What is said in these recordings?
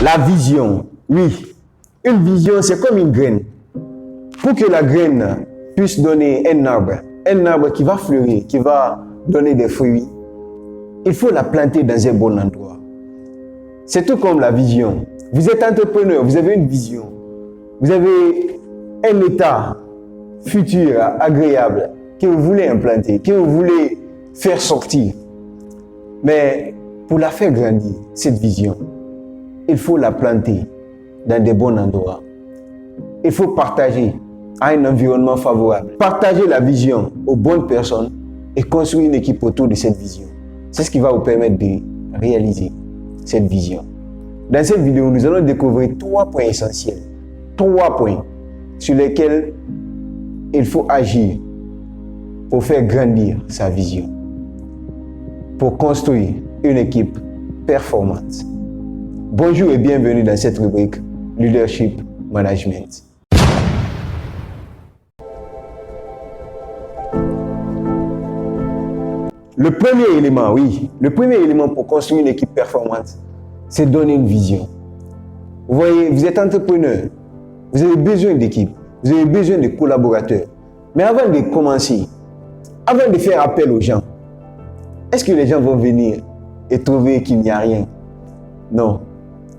La vision, oui. Une vision, c'est comme une graine. Pour que la graine puisse donner un arbre qui va fleurir, qui va donner des fruits, il faut la planter dans un bon endroit. C'est tout comme la vision. Vous êtes entrepreneur, vous avez une vision. Vous avez un état futur agréable que vous voulez implanter, que vous voulez faire sortir. Mais pour la faire grandir, cette vision, il faut la planter dans des bons endroits. Il faut partager à un environnement favorable. Partager la vision aux bonnes personnes et construire une équipe autour de cette vision. C'est ce qui va vous permettre de réaliser cette vision. Dans cette vidéo, nous allons découvrir 3 points essentiels. 3 points sur lesquels il faut agir pour faire grandir sa vision. Pour construire une équipe performante. Bonjour et bienvenue dans cette rubrique Leadership Management. Le premier élément pour construire une équipe performante, c'est donner une vision. Vous voyez, vous êtes entrepreneur, vous avez besoin d'équipe, vous avez besoin de collaborateurs. Mais avant de commencer, avant de faire appel aux gens, est-ce que les gens vont venir et trouver qu'il n'y a rien? Non.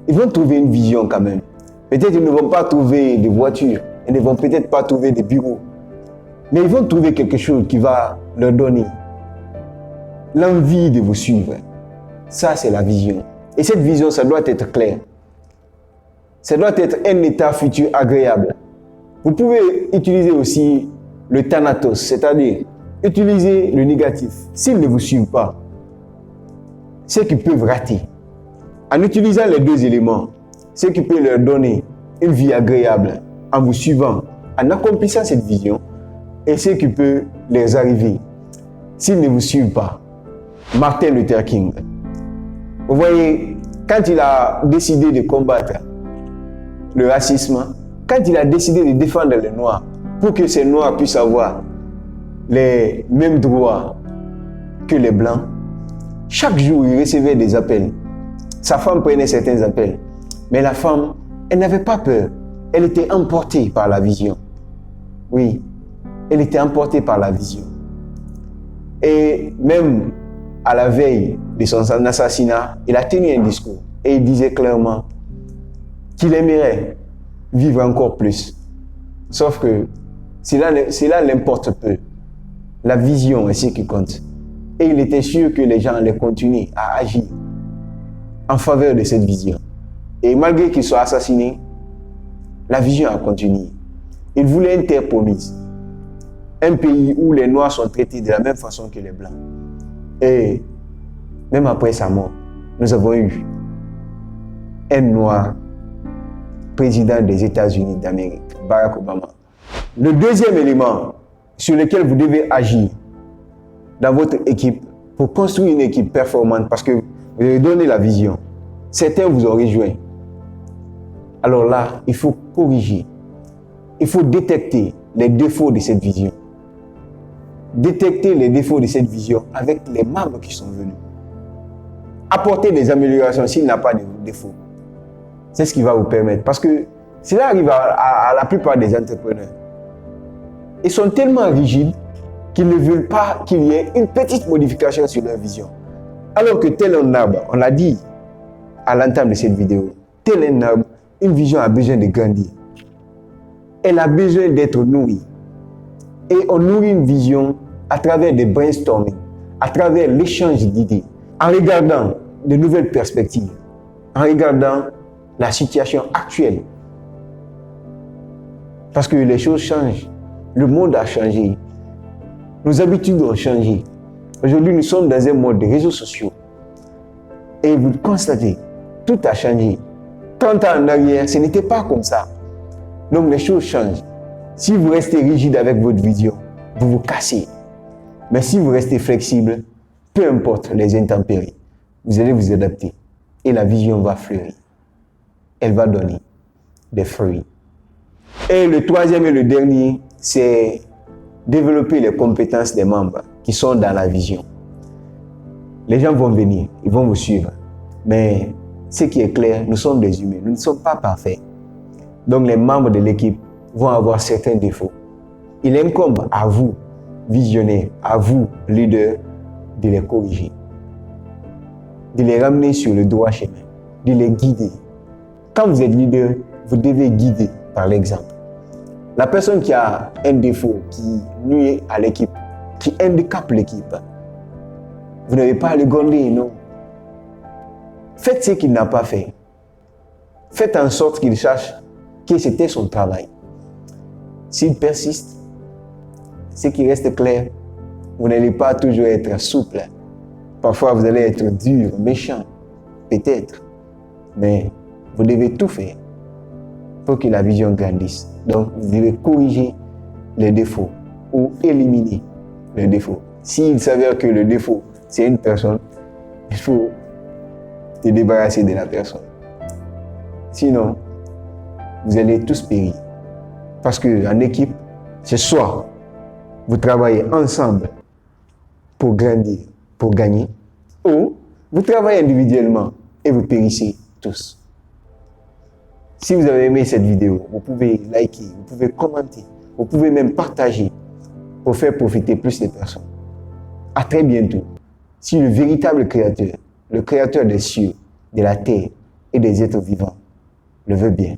Ils vont trouver une vision quand même. Peut-être ils ne vont pas trouver des voitures, ils ne vont peut-être pas trouver des bureaux. Mais ils vont trouver quelque chose qui va leur donner l'envie de vous suivre. Ça, c'est la vision. Et cette vision, ça doit être clair. Ça doit être un état futur agréable. Vous pouvez utiliser aussi le thanatos, c'est-à-dire utiliser le négatif. S'ils ne vous suivent pas, c'est qu'ils peuvent rater. En utilisant les 2 éléments, c'est qui peut leur donner une vie agréable en vous suivant, en accomplissant cette vision, et ce qui peut les arriver s'ils ne vous suivent pas. Martin Luther King. Vous voyez, quand il a décidé de combattre le racisme, quand il a décidé de défendre les Noirs, pour que ces Noirs puissent avoir les mêmes droits que les Blancs, chaque jour il recevait des appels. Sa femme prenait certains appels. Mais la femme, elle n'avait pas peur. Elle était emportée par la vision. Oui, elle était emportée par la vision. Et même à la veille de son assassinat, il a tenu un discours. Et il disait clairement qu'il aimerait vivre encore plus. Sauf que cela l'importe peu. La vision est ce qui compte. Et il était sûr que les gens allaient continuer à agir en faveur de cette vision. Et malgré qu'il soit assassiné, la vision a continué. Il voulait une terre promise. Un pays où les Noirs sont traités de la même façon que les Blancs. Et même après sa mort, nous avons eu un Noir président des États-Unis d'Amérique, Barack Obama. Le deuxième élément sur lequel vous devez agir dans votre équipe pour construire une équipe performante, parce que vous avez donné la vision. Certains vous ont rejoint. Alors là, il faut corriger. Il faut détecter les défauts de cette vision. Détecter les défauts de cette vision avec les membres qui sont venus. Apporter des améliorations s'il n'a pas de défauts. C'est ce qui va vous permettre. Parce que cela arrive à la plupart des entrepreneurs. Ils sont tellement rigides qu'ils ne veulent pas qu'il y ait une petite modification sur leur vision. Alors que tel un arbre, on l'a dit à l'entame de cette vidéo, tel un arbre, une vision a besoin de grandir. Elle a besoin d'être nourrie. Et on nourrit une vision à travers des brainstorming, à travers l'échange d'idées, en regardant de nouvelles perspectives, en regardant la situation actuelle. Parce que les choses changent. Le monde a changé. Nos habitudes ont changé. Aujourd'hui, nous sommes dans un monde de réseaux sociaux. Et vous constatez, tout a changé. 30 ans en arrière, ce n'était pas comme ça. Donc les choses changent. Si vous restez rigide avec votre vision, vous vous cassez. Mais si vous restez flexible, peu importe les intempéries, vous allez vous adapter. Et la vision va fleurir. Elle va donner des fruits. Et le troisième et le dernier, c'est développer les compétences des membres qui sont dans la vision. Les gens vont venir, ils vont vous suivre. Mais ce qui est clair, nous sommes des humains, nous ne sommes pas parfaits. Donc les membres de l'équipe vont avoir certains défauts. Il incombe à vous, visionnaires, à vous, leaders, de les corriger, de les ramener sur le droit chemin, de les guider. Quand vous êtes leader, vous devez guider par l'exemple. La personne qui a un défaut, qui nuit à l'équipe, qui handicape l'équipe, vous n'avez pas à le gronder, non. Faites ce qu'il n'a pas fait. Faites en sorte qu'il sache que c'était son travail. S'il persiste, ce qui reste clair, vous n'allez pas toujours être souple. Parfois, vous allez être dur, méchant, peut-être. Mais vous devez tout faire pour que la vision grandisse. Donc, vous devez corriger les défauts ou éliminer les défauts. S'il s'avère que le défaut, c'est une personne, il faut te débarrasser de la personne. Sinon, vous allez tous périr. Parce qu'en équipe, c'est soit vous travaillez ensemble pour grandir, pour gagner, ou vous travaillez individuellement et vous périssez tous. Si vous avez aimé cette vidéo, vous pouvez liker, vous pouvez commenter, vous pouvez même partager pour faire profiter plus de personnes. À très bientôt. Si le véritable créateur, le créateur des cieux, de la terre et des êtres vivants, le veut bien.